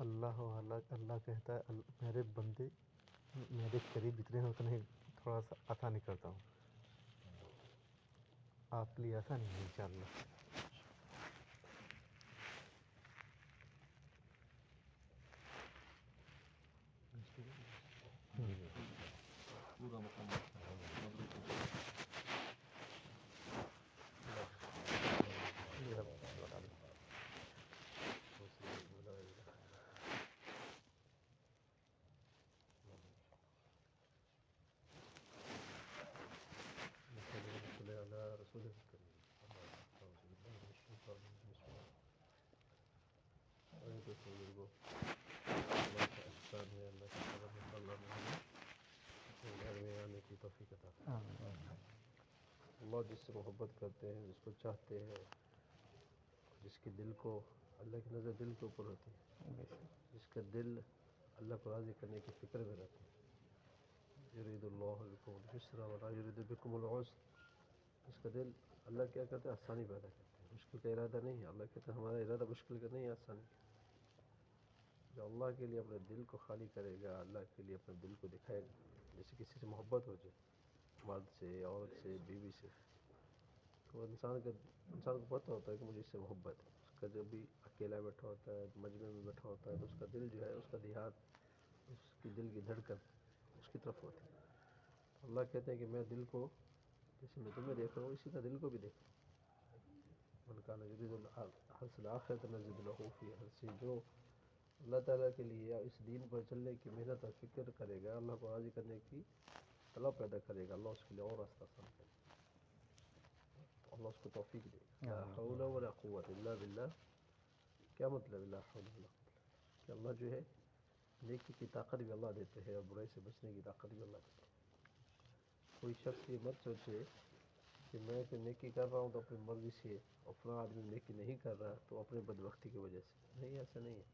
اللہ کہتا ہے میرے بندے میرے قریب جتنے ہیں اتنے تھوڑا سا عطا نہیں کرتا ہوں. آپ کے لیے ایسا نہیں ہے انشاءاللہ. پورا مکمل رسول الکریم تو بزرگوں اللہ کا احسان ہے، اللہ کا کرم ہے، اللہ نے ہمیں گھر میں آنے کی توفیق عطا فرمائے. اللہ جس سے محبت کرتے ہیں، جس کو چاہتے ہیں، جس کے دل کو اللہ کی نظر دل کے اوپر ہوتی ہے، جس کا دل اللہ کو راضی کرنے کی فکر میں رہتا ہے. یرید اللہ بکم الیسر ولا یرید بکم العسر. جس کا دل اللہ کیا کرتا ہے؟ آسانی پیدا کرتے ہیں. مشکل کا ارادہ نہیں ہے. اللہ کہتا ہے ہمارا ارادہ مشکل کا نہیں ہے، آسانی کا. جو اللہ کے لیے اپنے دل کو خالی کرے گا، اللہ کے لیے اپنے دل کو دکھائے گا. جیسے کسی سے محبت ہو جائے، مرد سے، عورت سے، بیوی سے، تو انسان کو پتہ ہوتا ہے کہ مجھے اس سے محبت ہے. اس کا جب بھی اکیلا بیٹھا ہوتا ہے، مجمع میں بیٹھا ہوتا ہے، تو اس کا دل جو ہے، اس کا دھیان، اس کی دل کی دھڑکن اس کی طرف ہوتی ہے. اللہ کہتے ہیں کہ میں دل کو جیسے میں تمہیں دیکھ رہا ہوں، اسی طرح دل کو بھی دیکھ رہا ہوں. من کان یرید الحرث الآخرۃ نزد له فی حرثہ. جو اللہ تعالیٰ کے لیے اس دین پر چلنے کی محنت اور فکر کرے گا، اللہ کو راضی کرنے کی طلب پیدا کرے گا، اللہ اس کے لیے اور راستہ آسان کرے گا. تو اللہ اس کو توفیق دے گا. لا حول ولا قوۃ الا باللہ. کیا مطلب لا حول ولا قوۃ؟ کہ اللہ جو ہے نیکی کی طاقت بھی اللہ دیتے ہیں اور برائی سے بچنے کی طاقت بھی اللہ دیتے ہیں. کوئی شخص یہ مت سوچے کہ میں کوئی نیکی کر رہا ہوں تو اپنی مرضی سے، اور فلاں آدمی نیکی نہیں کر رہا تو اپنی بدبختی کی وجہ سے. نہیں، ایسا نہیں ہے.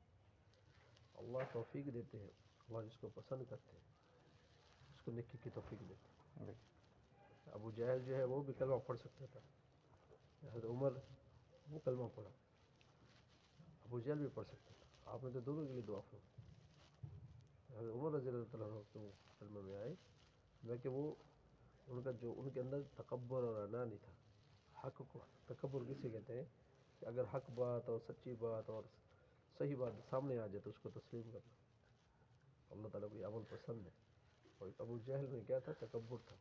اللہ توفیق دیتے ہیں. اللہ جس کو پسند کرتے ہیں اس کو نیکی کی توفیق دیتے ہیں. ابو جہل جو ہے وہ بھی کلمہ پڑھ سکتا تھا. حضرت عمر وہ کلمہ پڑھا. ابو جہل بھی پڑھ سکتا تھا. آپ نے تو دونوں کے لیے دعا فرمائی. حضرت عمر رضی اللہ تعالیٰ عنہ تو کلمہ میں آئے، لیکن وہ ان کا جو ان کے اندر تکبر اور انا نہیں تھا. حق کو تکبر کسے کہتے ہیں؟ کہ اگر حق بات اور سچی بات اور صحیح بات سامنے آ جائے تو اس کو تسلیم کرنا. اللہ تعالیٰ کو یہ عمل پسند ہے. اور ابو جہل میں کیا تھا؟ تکبر تھا.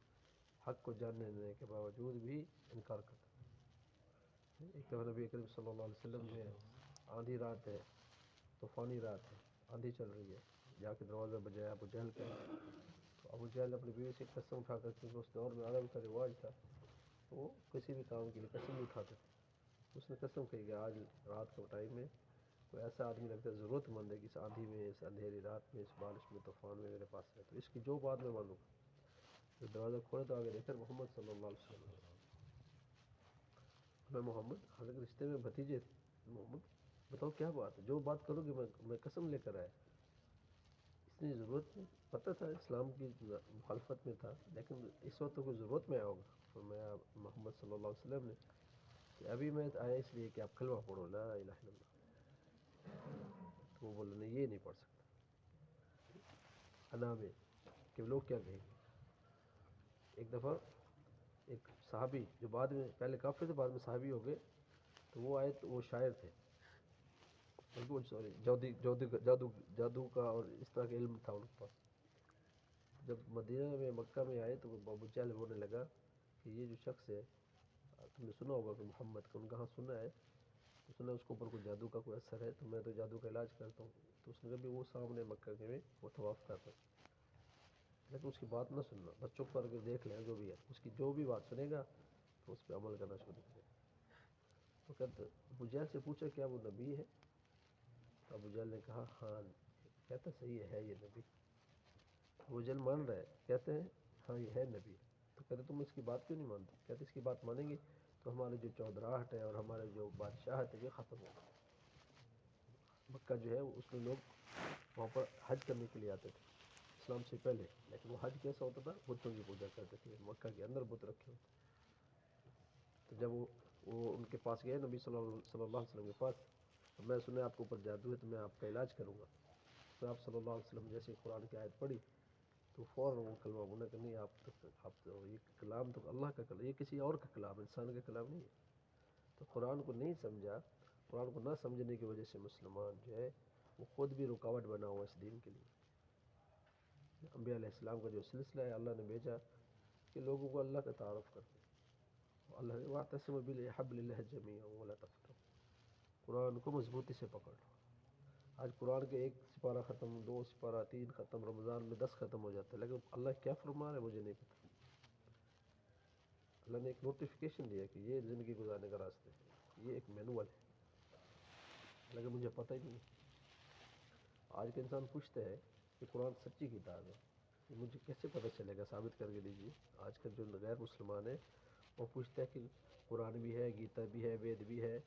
حق کو جاننے کے باوجود بھی انکار کرتا تھا. ایک دفعہ نبی کریم صلی اللہ علیہ وسلم جو ہے، آندھی رات ہے، طوفانی رات ہے، آندھی چل رہی ہے، جا کے دروازہ بجایا ابو جہل کا. تو ابو جہل اپنی بیوی سے قسم اٹھا کر، کیونکہ اس دور میں عرب کا رواج تھا تو وہ کسی بھی کام کے لیے قسم نہیں اٹھاتے تھے. اس نے قسم کہی کہ آج رات کے ٹائم میں کوئی ایسا آدمی لگتا ہے ضرورت مند ہے کہ اس آندھی میں، اس اندھیری رات میں، اس بارش میں، طوفان میں میرے پاس ہے، تو اس کی جو بات میں مانوں گا. جو دروازہ کھولے تو آگے دیکھا محمد صلی اللہ علیہ وسلم. میں محمد حالانکہ رشتے میں بھتیجے تھے. محمد بتاؤ کیا بات ہے؟ جو بات کرو گی میں قسم لے کر آیا. اس نے ضرورت نہیں پتہ تھا، اسلام کی مخالفت میں تھا، لیکن اس وقت تو کوئی ضرورت میں آیا ہوگا. فرمایا محمد صلی اللہ علیہ وسلم نے کہ ابھی میں آیا اس لیے کہ آپ کلمہ پڑھو لا الہ الا اللہ. تو وہ بولا نہیں، یہ نہیں پڑھ سکتا. انا میں کہ لوگ کیا کہیں گے. ایک دفعہ ایک صحابی جو بعد میں پہلے کافر تھے بعد میں صحابی ہو گئے، تو وہ آئے تو وہ شاعر تھے، سوری جادو کا اور اس طرح کا علم تھا ان کے پاس. جب مدینہ میں مکہ میں آئے تو ابو جہل بولنے لگا کہ یہ جو شخص ہے، تم نے سنا ہوگا کہ محمد کا. ان کہاں سنا ہے؟ تو سنا اس کے اوپر کوئی جادو کا کوئی اثر ہے، تو میں تو جادو کا علاج کرتا ہوں. تو اس نے کہا بھی وہ سامنے مکہ کے میں وہ طواف کر رہے، لیکن اس کی بات نہ سننا، بس چپ کر کے دیکھ لیں جو بھی ہے. اس کی جو بھی بات سنے گا تو اس پہ عمل کرنا شروع کرے گا. تو کہتے ابو جہل سے پوچھا کیا وہ نبی ہے؟ تو ابو جہل نے کہا ہاں. کہتا صحیح ہے یہ نبی. ابو جہل مان رہا ہے، کہتے ہیں ہاں یہ ہے نبی. تو کہتے تم اس کی بات کیوں نہیں مانتے؟ کہتے اس کی بات مانیں گے تو ہمارے جو چودراہٹ ہے اور ہمارے جو بادشاہت ہے یہ ختم ہوگا. مکہ جو ہے اس میں لوگ وہاں پر حج کرنے کے لیے آتے تھے اسلام سے پہلے، لیکن وہ حج کیسا ہوتا تھا؟ بتوں کی پوجا کرتے تھے. مکہ کے اندر بت رکھے ہوتے. تو جب وہ ان کے پاس گئے نبی صلی اللہ علیہ وسلم کے پاس، میں سنا آپ کے اوپر جادو ہے تو میں آپ کا علاج کروں گا. تو آپ صلی اللہ علیہ وسلم جیسے قرآن کی آیت پڑھی تو فوراً وہ کلمہ بولا کہ نہیں آپ تو یہ کلام تو اللہ کا کلام، یہ کسی اور کا کلام، انسان کا کلام نہیں ہے. تو قرآن کو نہیں سمجھا، قرآن کو نہ سمجھنے کی وجہ سے مسلمان جو ہے وہ خود بھی رکاوٹ بنا ہوا اس دین کے لیے. انبیاء علیہ السلام کا جو سلسلہ ہے اللہ نے بھیجا کہ لوگوں کو اللہ کا تعارف کرتے. اللہ نے واعتصموا بحبل اللہ جمیعا ولا تفرقوا، قرآن کو مضبوطی سے پکڑ لو. آج قرآن کے 1 سپارہ ختم، 2 سپارہ، 3 ختم، رمضان میں 10 ختم ہو جاتا ہے، لیکن اللہ کیا فرما رہا ہے مجھے نہیں پتہ. اللہ نے ایک نوٹیفیکیشن دیا کہ یہ زندگی گزارنے کا راستہ ہے، یہ ایک مینول ہے، لیکن مجھے پتہ ہی نہیں ہے. آج کا انسان پوچھتا ہے کہ قرآن سچی کتاب ہے، یہ مجھے کیسے پتہ چلے گا، ثابت کر کے دیجیے. آج کل جو غیر مسلمان ہے وہ پوچھتا ہے کہ قرآن بھی ہے، گیتا بھی ہے، وید بھی ہے،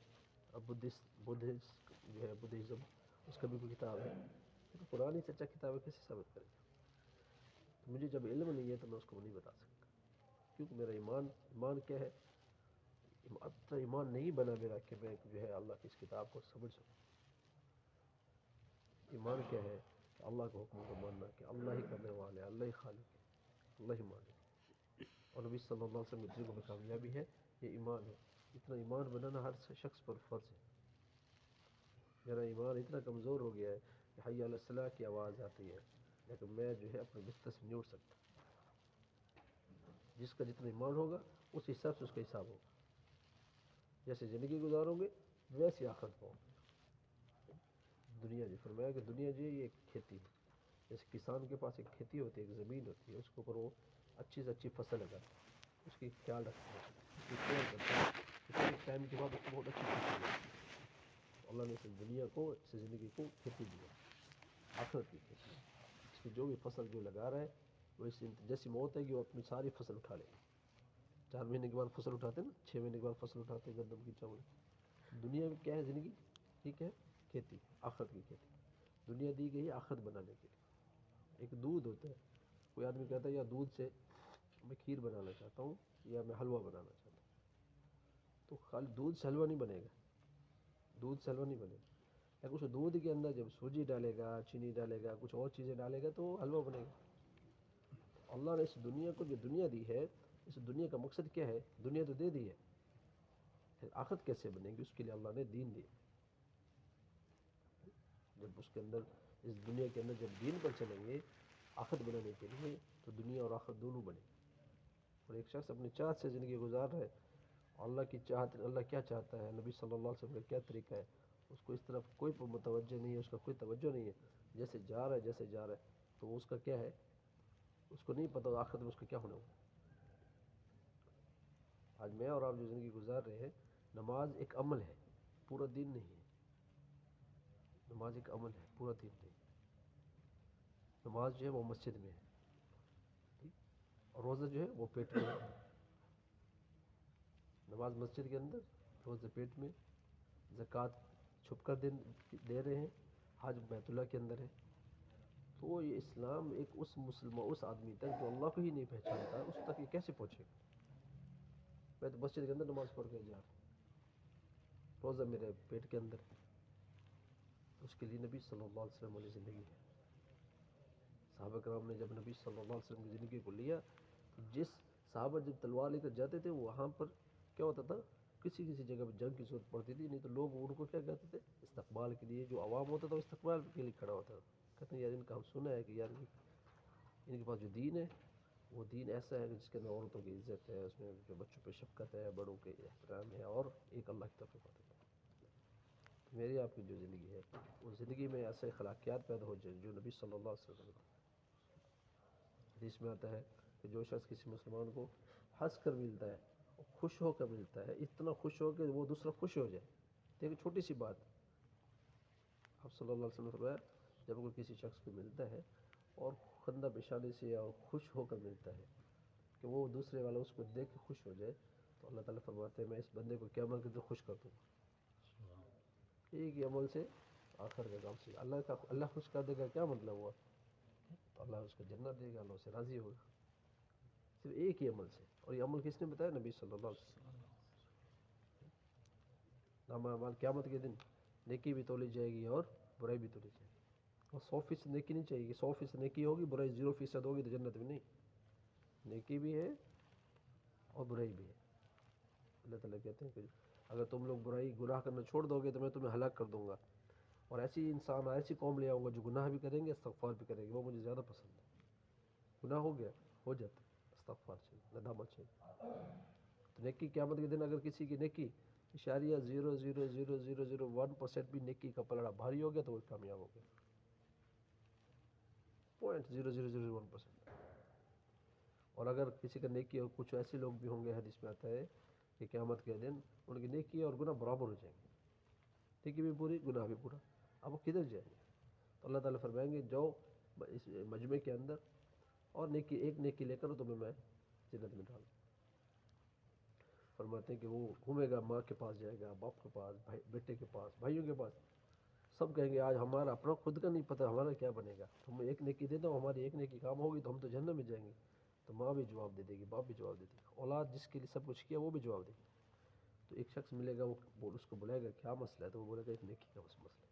اب بدھسٹ جو ہے بدھزم اس کا بھی کوئی کتاب ہے. تو قرآن ہی سچا کتاب ہے، کیسے ثابت کرے گا؟ تو مجھے جب علم نہیں ہے تو میں اس کو نہیں بتا سکتا، کیونکہ میرا ایمان کیا ہے، اتنا ایمان نہیں بنا میرا کہ میں جو ہے اللہ کی اس کتاب کو سمجھ سکوں. ایمان کیا ہے کہ اللہ کے حکم کو ماننا، کہ اللہ ہی کرنے والے، اللہ ہی خالق ہے، اللہ ہی مالک ہے. اور نبی صلی اللہ علیہ وسلم کی جن میں کامیابی ہے یہ ایمان ہے. اتنا ایمان بنانا ہر شخص پر فرض ہے. میرا ایمان اتنا کمزور ہو گیا ہے کہ حی علی الصلاح کی آواز آتی ہے لیکن میں جو ہے اپنے بستر سے نہیں اٹھ سکتا. جس کا جتنا ایمان ہوگا اس حساب سے اس کا حساب ہوگا. جیسے زندگی گزارو گے ویسے آخرت پاؤ گے. دنیا جی فرمایا کہ دنیا جی یہ ایک کھیتی ہے. جیسے کسان کے پاس ایک کھیتی ہوتی ہے، ایک زمین ہوتی ہے، اس کے اوپر وہ اچھی سے اچھی فصل لگاتا ہے، اس کی خیال رکھتا ہے، اس کی کیئر کرتا ہے، پھر ایک ٹائم کے بعد اس کو بہت اچھی فصل ملتی ہے. اللہ نے اس دنیا کو، اس زندگی کو کھیتی دیا، آخرت کی کھیتی. اس میں جو بھی فصل جو لگا رہا ہے وہ اس جیسی موت ہے کہ وہ اپنی ساری فصل اٹھا لے گا. 4 مہینے کے بعد فصل اٹھاتے ہیں نا، 6 مہینے کے بعد فصل اٹھاتے ہیں گندم کی، چاول. دنیا میں کیا ہے زندگی؟ ٹھیک ہے، کھیتی، آخرت کی کھیتی. دنیا دی گئی آخرت بنانے کے لیے. ایک دودھ ہوتا ہے، کوئی آدمی کہتا ہے یا دودھ سے میں کھیر بنانا چاہتا ہوں یا میں حلوہ بنانا چاہتا ہوں، تو خالی دودھ سے حلوہ نہیں بنے گا، دودھ سے حلوہ نہیں بنے گا. لیکن اس دودھ کے اندر جب سوجی ڈالے گا، چینی ڈالے گا، کچھ اور چیزیں ڈالے گا تو حلوہ بنے گا. اللہ نے اس دنیا کو جو دنیا دی ہے، اس دنیا کا مقصد کیا ہے؟ دنیا تو دے دی ہے، آخرت کیسے بنے گی؟ اس کے لیے اللہ نے دین دیا. جب اس کے اندر، اس دنیا کے اندر جب دین پر چلیں گے آخرت بنانے کے لیے تو دنیا اور آخرت دونوں بنے. اور ایک شخص اپنی چاہت سے زندگی گزار رہا ہے، اللہ کی چاہت، اللہ کیا چاہتا ہے، نبی صلی اللہ علیہ وسلم کا کیا طریقہ ہے، اس کو اس طرف کوئی متوجہ نہیں ہے، اس کا کوئی توجہ نہیں ہے. جیسے جا رہا ہے تو اس کا کیا ہے، اس کو نہیں پتہ آخرت میں اس کا کیا ہونا ہوگا. آج میں اور آپ جو زندگی گزار رہے ہیں، نماز ایک عمل ہے، پورا دین نہیں ہے. نماز ایک عمل ہے، پورا دین نہیں. نماز جو ہے وہ مسجد میں ہے، ٹھیک، اور روزہ جو ہے وہ پیٹ میں ہے. نماز مسجد کے اندر، روزہ پیٹ میں. زکوٰۃ چھپ کر دے رہے ہیں، حج بیت اللہ کے اندر ہے. تو یہ اسلام ایک اس اس آدمی تک جو اللہ کو ہی نہیں پہچانتا اس تک یہ کیسے پہنچے گا؟ میں تو مسجد کے اندر نماز پڑھ کے جا رہا ہوں، روزہ میرے پیٹ کے اندر ہے. تو اس کے لیے نبی صلی اللہ علیہ وسلم والی زندگی ہے. صحابہ کرام نے جب نبی صلی اللہ علیہ وسلم کی زندگی کو لیا تو جس صحابہ جب تلوار لے کر جاتے تھے وہاں پر کیا ہوتا تھا، کسی جگہ پہ جنگ کی صورت پڑتی تھی، نہیں تو لوگ ان کو کیا کہتے تھے، استقبال کے لیے. جو عوام ہوتا تھا وہ استقبال کے لیے کھڑا ہوتا تھا. کہتے ہیں یار ان کا ہم سنا ہے کہ یار ان کے پاس جو دین ہے وہ دین ایسا ہے جس کے اندر عورتوں کی عزت ہے، اس میں جو بچوں پہ شفقت ہے، بڑوں کے احترام ہے، اور ایک اللہ کی طرف عبادت ہے. میری آپ کی جو زندگی ہے اس زندگی میں ایسے اخلاقیات پیدا ہو جائیں جو نبی صلی اللہ علیہ وسلم. حدیث میں آتا ہے کہ جو شخص کسی مسلمان کو ہنس کر ملتا ہے، خوش ہو کر ملتا ہے، اتنا خوش ہو کہ وہ دوسرا خوش ہو جائے. دیکھیں چھوٹی سی بات، آپ صلی اللہ علیہ وسلم نے فرمایا جب کوئی کسی شخص کو ملتا ہے اور خندہ پیشانی سے اور خوش ہو کر ملتا ہے کہ وہ دوسرے والا اس کو دیکھ کے خوش ہو جائے تو اللہ تعالیٰ فرماتے ہیں میں اس بندے کو کیا عمل کرتے خوش کر دوں گا. ایک ہی عمل سے آخر کا کام سے اللہ خوش کر دے گا، کیا مطلب ہوا؟ تو اللہ اس کو جنت دے گا، اللہ اسے راضی ہوگا، صرف ایک ہی عمل سے. اور یہ عمل کس نے بتایا؟ نبی صلی اللہ علیہ وسلم. نام اعمال قیامت کے دن नेकी भी तोली जाएगी और बुराई भी तोली जाएगी। और 100% नेकी नहीं चाहिए, 100% नेकी होगी, बुराई 0% होगी तो जन्नत में नहीं। नेकी भी है और बुराई भी है। अल्लाह ताला कहते हैं कि अगर तुम लोग बुराई गुनाह करना छोड़ दोगे तो मैं तुम्हें हलाक कर दूंगा, और ऐसी इंसान ऐसी कौम ले आऊँगा जो गुनाह भी करेंगे इस्तग़फ़ार भी करेंगे, वो मुझे ज़्यादा पसंद है। गुनाह हो गया, हो जाता है, इस्तग़फ़ार चाहिए, नदामत चाहिए। तो नेकी क़यामत के दिन अगर किसी की नेकी इशारिया 0.00001% भी नेकी का पलड़ा भारी हो गया तो वो कामयाब हो गया। 0.0001%। और अगर किसी का नेकी, और कुछ ऐसे लोग भी होंगे, हदीस में आता है कि क़यामत के दिन उनकी नेकी और गुनाह बराबर हो जाएंगे, नेकी भी पूरी गुनाह भी पूरा। अब वो किधर जाएंगे? तो अल्लाह ताला फरमाएंगे जाओ इस मजमे के अंदर और नेकी, एक नेकी लेकर तुम्हें मैं जन्नत में डाल। फरमाते हैं कि वो घूमेगा, माँ के पास जाएगा, बाप के पास, भाई बेटे के पास, भाइयों के पास, सब कहेंगे आज हमारा अपना खुद का नहीं पता हमारा क्या बनेगा, तुम एक नेकी दे दो, हमारी एक नेकी काम होगी तो हम तो जन्नत में जाएंगे। तो माँ भी जवाब दे देगी, बाप भी जवाब दे देगा, औलाद जिसके लिए सब कुछ किया वो भी जवाब देगी। तो एक शख्स मिलेगा, वो उसको बुलाएगा, क्या मसला है? तो वो बोलेगा एक नेकी का बस मसला है।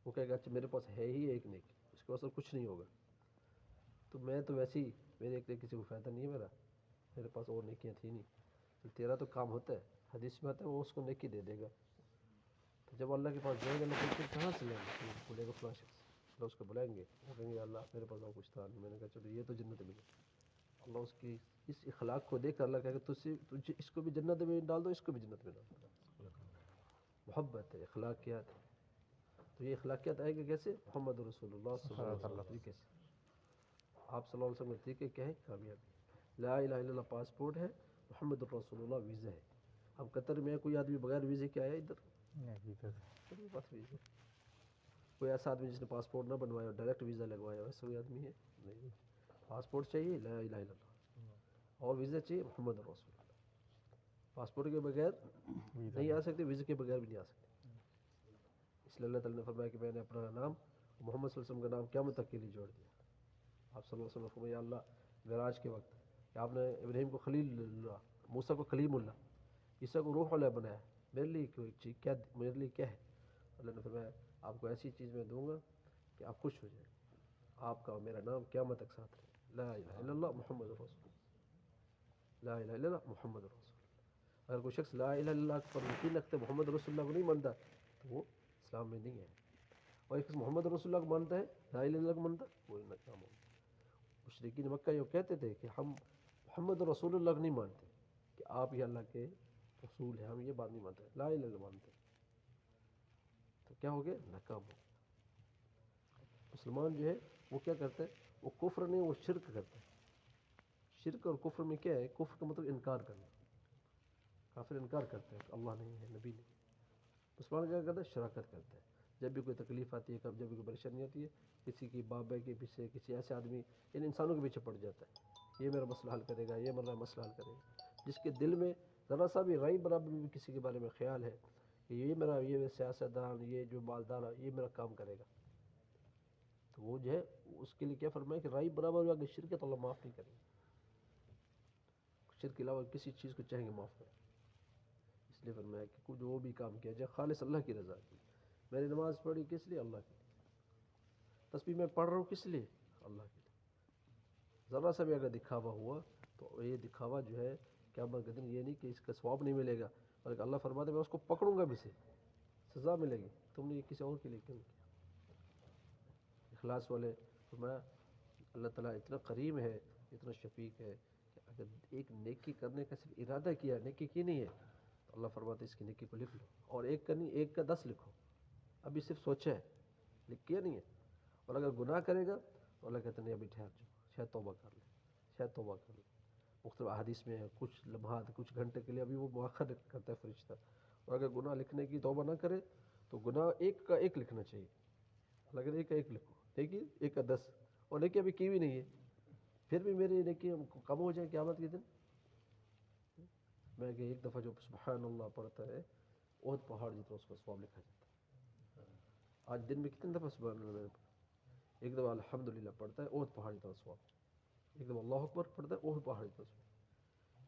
वो कहेगा अच्छा मेरे पास है ही एक नेकी, उसके पास और कुछ नहीं होगा, तो मैं तो वैसे ही, मेरे एक नेकी से कोई फ़ायदा नहीं है, मेरे पास और नेकियां थी नहीं, तो तेरा तो काम होता है। हदीस में आता है वो उसको नेकी दे देगा। तो जब अल्लाह के पास जाएगा ना तो फिर कहाँ से लेंगे? तो बोलेगा फलां शख्स, अल्लाह उसको बुलाएंगे, वो कहेंगे अल्लाह मेरे पास और कुछ था नहीं। मैंने कहा चलो ये तो जन्नत में गया। अल्लाह उसकी इस इखलाक को देख कर अल्लाह कहेगा तुझे इसको भी जन्नत में डाल दो, इसको भी जन्नत में डाल दो। मोहब्बत है, इखलाकियात है। तो ये इखलाकियात आएगी कैसे? मोहम्मद रसूलुल्लाह सल्लल्लाहु अलैहि वसल्लम तरीके से। आप सल्लल्लाहु अलैहि वसल्लम के तरीके क्या है? कामयाबी। ला इलाहा इल्लल्लाह पासपोर्ट है, मोहम्मद रसूलुल्लाह वीज़ा है। अब कतर में कोई आदमी बगैर वीज़े के आया इधर? नहीं इधर सभी पास वीज़ा। कोई ऐसा आदमी जिसने पासपोर्ट ना बनवाया और डायरेक्ट वीज़ा लगवाया, वैसा कोई आदमी है? नहीं। पासपोर्ट चाहिए, ला इलाहा इल्लल्लाह, और वीज़ा चाहिए, मोहम्मद रसूलुल्लाह। पासपोर्ट के बगैर वीज़ा नहीं आ सकते, वीज़े के बगैर भी नहीं आ सकते। इसलिए अल्लाह ताला ने फरमाया कि मैंने अपना नाम मोहम्मद सल्लल्लाहु अलैहि वसल्लम का नाम क़यामत तक के लिए जोड़ दिया। आप सल्लल्लाहु अलैहि वसल्लम ने फरमाया अल्लाह मेराज के वक्त कि आपने इब्राहीम को खलीलुल्लाह, मूसा को कलीमुल्लाह, ईसा को रूहुल्लाह बनाया, मेरे लिए कोई चीज़ क्या, मेरे लिए क्या है? अल्लाह ने फरमाया आपको ऐसी चीज़ मैं दूंगा कि आप खुश हो जाए, आपका और मेरा नाम क़यामत तक साथ रहे। ला इलाहा इल्लल्लाह मुहम्मद रसूलुल्लाह, ला इलाहा इल्लल्लाह मुहम्मद रसूलुल्लाह। अगर कोई शख्स ला इलाहा इल्लल्लाह पर यकीन रखते मोहम्मद रसूलुल्लाह को नहीं मानता तो वो इस्लाम में नहीं है। और एक मोहम्मद रसूलुल्लाह को मानता है, ला इलाहा इल्लल्लाह को मानता, वो नाकाम हो गया। मुशरिकीन मक्का ये कहते थे कि हम मोहम्मद रसूलुल्लाह को नहीं मानते कि आप ही अल्लाह के रसूल हैं, हम ये बात नहीं मानते, ला इलाहा इल्लल्लाह मानते। तो क्या हो गया? नाकाम हो गया। मुसलमान जो है वो क्या करता है? वो कुफ्र नहीं, वो शिरक करता है। शिरक और कुफ्र में क्या है? कुफ्र का मतलब इनकार करना। काफिर इनकार करते हैं कि अल्लाह नहीं है, नबी नहीं। मुसलमान क्या करता है? शराकत करता है। जब भी कोई तकलीफ़ आती है, कब जब भी कोई परेशानी आती है, किसी की बाप भाई के पीछे, किसी ऐसे आदमी, इन इंसानों के पीछे पड़ जाता है, ये मेरा मसला हल करेगा, ये मेरा मसला हल करेगा। जिसके दिल में ज़रा सा भी राई बराबर भी किसी के बारे में ख्याल है कि ये सियासतदान, ये जो मालदार है, ये मेरा काम करेगा, तो वो जो है उसके लिए क्या फरमाया कि राई बराबर भी अगर शिरक है तो अल्लाह माफ़ नहीं करेंगे। शिरक के अलावा किसी चीज़ को चाहेंगे माफ़ करें। इसलिए फरमाया कि कुछ जो भी काम किया जाए खालिस अल्लाह की रज़ा की। मैंने नमाज़ पढ़ी किस लिए? अल्लाह के लिए। तस्बीह मैं पढ़ रहा हूँ किस लिए? अल्लाह के लिए। ज़रा सा भी अगर दिखावा हुआ तो ये दिखावा जो है क़यामत के दिन ये नहीं कि इसका सवाब नहीं मिलेगा, बल्कि अल्लाह फरमाते मैं उसको पकड़ूंगा भी से, सज़ा मिलेगी, तुमने ये किसी और के लिए क्यों किया? इखलास वाले फरमाया अल्लाह ताला इतना करीम है, इतना शफीक है कि अगर एक नेकी करने का सिर्फ इरादा किया, नेकी की नहीं है, तो अल्लाह फरमाते इसकी नेकी को लिख लो, और एक का नहीं, एक का 10 लिखो। अभी सिर्फ सोचा है, लिख किया नहीं है। और अगर गुनाह करेगा तो अल्लाह कहते नहीं अभी ठहर जाओ, शायद तौबा कर ले, शायद तौबा कर ले। मुख्तलिफ अहादीस में है कुछ लम्हात, कुछ घंटे के लिए अभी वो मुअख्खर करता है फरिश्ता। और अगर गुनाह लिखने की तौबा ना करे तो गुनाह एक का एक लिखना चाहिए। अल्लाह कहते एक का एक लिखो, देखिए एक का 10, और नेकी अभी की भी नहीं है, फिर भी मेरी नेकी कम हो जाए क़यामत के दिन। मैं कि एक दफ़ा जो सुबहान अल्लाह पढ़ता है ओहद पहाड़ जितना उसका सवाब लिखा जाता है। आज दिन में कितनी दफ़ा सुबहान अल्लाह मैंने पढ़ा? एक दफ़ा अल्हम्दुलिल्लाह पढ़ता है ओहद पहाड़ जितना सवाब, एक दफ़ा अल्लाह अकबर पढ़ता है ओहद पहाड़ जितना सवाब।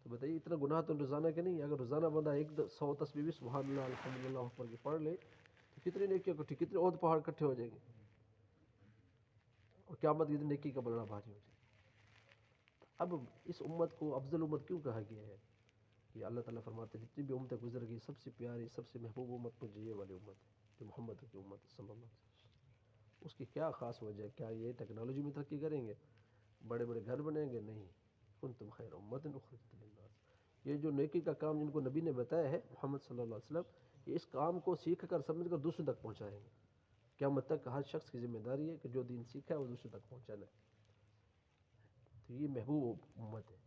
तो बताइए इतना गुनाह तो रोज़ाना के नहीं। अगर रोज़ाना बंदा 100 तस्बीह भी सुबहान अल्लाह अल्हम्दुलिल्लाह अल्लाहु अकबर की पढ़ ले तो कितनी नेकियां इकट्ठी, कितने और पहाड़ इकट्ठे हो जाएंगे और क़यामत के दिन नेकी का बलड़ा भारी हो जाएगा। अब इस उम्मत को अफजल उम्मत क्यों कहा गया है कि अल्लाह ताला फरमाते हैं जितनी भी उम्मतें गुजर गई सबसे प्यारी सबसे महबूब उम्मत मुझे ये वाली उम्मत है जो मोहम्मद की उम्मत है सल्लल्लाहु अलैहि वसल्लम। उसकी क्या ख़ास वजह है? क्या ये टेक्नोलॉजी में तरक्की करेंगे, बड़े बड़े घर बनेंगे? नहीं। कुंतुम खैर उम्मतिन उखरिजत लिन्नास, ये जो नेकी का काम जिनको नबी ने बताया है मोहम्मद सल्लल्लाहु अलैहि वसल्लम, ये इस काम को सीख कर समझ कर दूसरों तक पहुँचाएंगे। क़यामत तक हर शख्स की जिम्मेदारी है कि जो दीन सीखा है वो दूसरों तक पहुँचाना है। तो ये महबूब उम्मत है।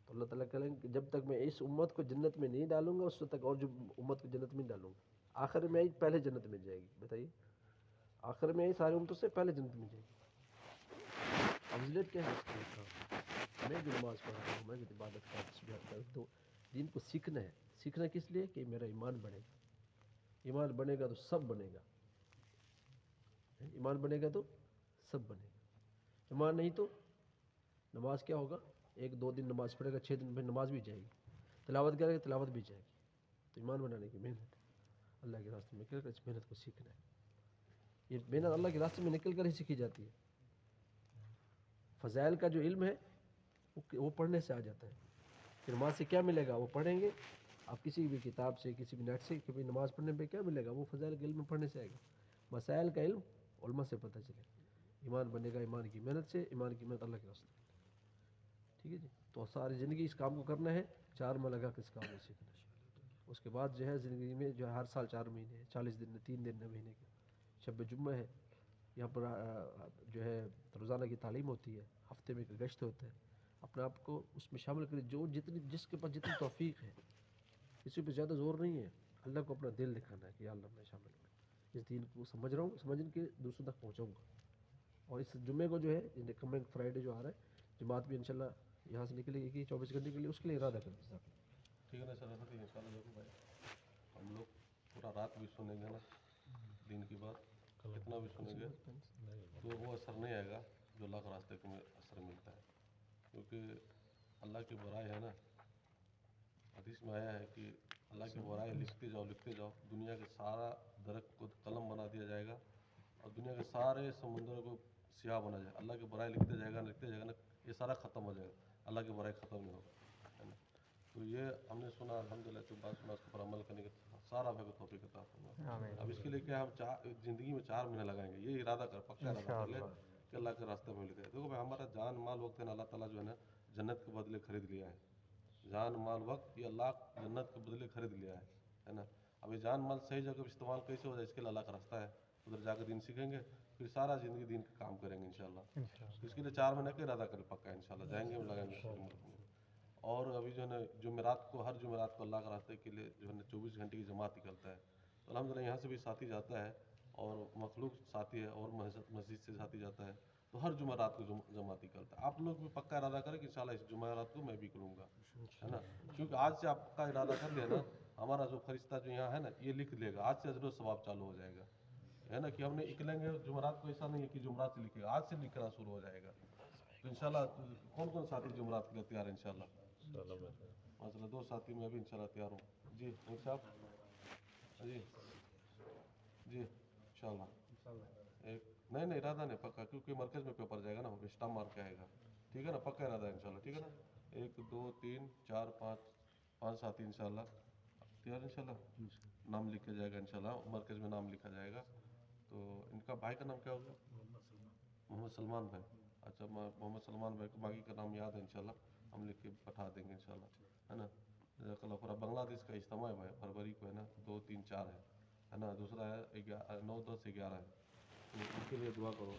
तो अल्लाह ताला कहेंगे कि जब तक मैं इस उम्मत को जन्नत में नहीं डालूंगा उस तक और जो उम्मत को जन्नत में नहीं डालूंगा। आखिर में आई पहले जन्नत में जाएगी, बताइए, आखिर में आई सारी उम्मतों से पहले जन्नत में जाएगी। अफजलियत क्या है इसकी? मैं जो नमाज़ पढ़ रहा हूँ, मैं जो इबादत का तस्बीह करता हूँ, तो दीन को सीखना है। सीखना किस लिए? कि मेरा ईमान बढ़ेगा। ईमान बनेगा तो सब बनेगा। ईमान बनेगा तो सब बनेगा। ईमान नहीं तो नमाज क्या होगा? 1-2 दिन नमाज पढ़ेगा, 6 दिन में नमाज भी जाएगी, तिलावत करेगा, तिलावत भी जाएगी। तो ईमान बनाने की मेहनत अल्लाह के रास्ते में निकल कर इस मेहनत को सीखना है। ये मेहनत अल्लाह के रास्ते में निकल कर ही सीखी जाती है। फ़ज़ाइल का जो इल्म है वो पढ़ने से आ जाता है। फिर नमाज से क्या मिलेगा? वो पढ़ेंगे आप किसी भी किताब से, किसी भी नेट से, कि भाई नमाज़ पढ़ने पे क्या मिलेगा? वो फ़ज़ाइल का इल्म पढ़ने से आएगा। मसाइल का इल्म उलमा से पता चलेगा। ईमान बनेगा ईमान की मेहनत से, ईमान की मेहनत अल्लाह के रास्ते में। ठीक है जी। तो सारी ज़िंदगी इस काम को करना है, 4 माह लगा के इस काम में सीखना है। उसके बाद जो है ज़िंदगी में जो है हर साल 4 महीने, 40 दिन, 3 दिन महीने के शब जुम्मा है, यहाँ पर जो है रोज़ाना की तालीम होती है, हफ्ते में एक गश्त होता है। अपने आप को उसमें शामिल करें, जो जितनी जिसके पास जितनी तौफीक है, किसी पे ज़्यादा जोर नहीं है। अल्लाह को अपना दिल दिखाना है कि या अल्लाह मैं शामिल हूँ, इस दीन को समझ रहा हूँ, समझ के दूसरों तक पहुँचाऊँगा। और इस जुम्मे को जो है कमिंग फ्राइडे जो आ रहा है, जमात भी इंशाल्लाह यहाँ से निकलेगी 24 घंटे के लिए, उसके लिए इरादा करें। ठीक है ना सर, इंशाल्लाह देखो भाई, हम लोग पूरा रात भी सुनेंगे ना दिन की बात, कितना भी सुनेंगे तो वो असर नहीं आएगा जो अल्लाह के रास्ते में असर मिलता है। क्योंकि अल्लाह की बुराई है ना, हदीस में आया है कि अल्लाह की बुराई लिखते जाओ, दुनिया के सारा दरख्त को कलम बना दिया जाएगा और दुनिया के सारे समुंदरों को स्याह बना जाएगा। अल्लाह की बुराई लिखते जाएगा ना, ये सारा ख़त्म हो जाएगा, अल्लाह की बुराई ख़त्म नहीं होगा, है ना। तो ये हमने सुना, अल्हम्दुलिल्लाह जो बात सुना उसके ऊपर अमल करने का सारा भाई को तौफीक अता फरमाए। अब इसके लिए क्या हम ज़िंदगी में 4 महीने लगाएंगे, ये इरादा कर, पक्का इरादा कर ले कि अल्लाह के रास्ते में मिलते हैं। देखो भाई, हमारा जान माल वक्त है ना, अल्लाह ताला जो है ना जन्नत के बदले खरीद लिया है। जान माल वक्त ये अल्लाह जन्नत के बदले खरीद लिया है ना। अब ये जान माल सही जगह इस्तेमाल कैसे हो जाए, इसके लिए अल्लाह का रास्ता है, उधर जाकर दिन सीखेंगे, फिर सारा ज़िंदगी दिन का काम करेंगे इंशाल्लाह। तो इसके लिए 4 महीने का इरादा करें, पक्का इंशाल्लाह जाएंगे हम, लगाएंगे पूरे मुल्क में। और अभी जो है ना जुमेरात को, हर जुमेरात को अल्लाह के रास्ते के लिए जो है ना 24 घंटे की जमात निकलता है। तो अल्हम्दुलिल्लाह यहाँ से भी साथी जाता है और मखलूक साथी है और मस्जिद से साथी जाता है। तो हर जुमेरात को जमात निकलता है। आप लोग भी पक्का इरादा करें कि इंशाल्लाह इस जुमेरात को मैं भी करूँगा, है ना। क्योंकि आज से आप पक्का इरादा कर लेना, हमारा जो फरिश्ता जो यहाँ है ना ये लिख लेगा, आज से अजर सवाब चालू हो जाएगा, है ना। कि हमने निकलेंगे जुमेरात को, ऐसा नहीं है कि जुमेरात से लिखेगा, आज से लिखना शुरू हो जाएगा। तो इंशाल्लाह कौन कौन साथी जुमेरात के लिए तैयार है? इंशाल्लाह माशाल्लाह 2 साथी में अभी इंशाल्लाह तैयार हूँ जी। नहीं साहब जी जी इंशाल्लाह एक नहीं इरादा नहीं, पक्का, क्योंकि मरकज़ में पेपर जाएगा ना, स्टाम्प मार के आएगा। ठीक है ना, पक्का इरादा है इंशाल्लाह, ठीक है ना। 1 2 3 4 5 साथी इंशाल्लाह तैयार, इंशाल्लाह नाम लिखा जाएगा, इंशाल्लाह मरकज़ में नाम लिखा जाएगा। तो इनका भाई का नाम क्या होगा? मोहम्मद सलमान भाई। अच्छा, मोहम्मद सलमान भाई को बाकी का नाम याद है, इंशाल्लाह हम लिख के पठा देंगे इंशाल्लाह, है ना। जज़ाकल्लाह। पूरा बांग्लादेश का इज्तिमा है भाई, फरवरी को है ना, 2 3 4 है ना। दूसरा है 9 10 11 है। तो उनके लिए दुआ करो।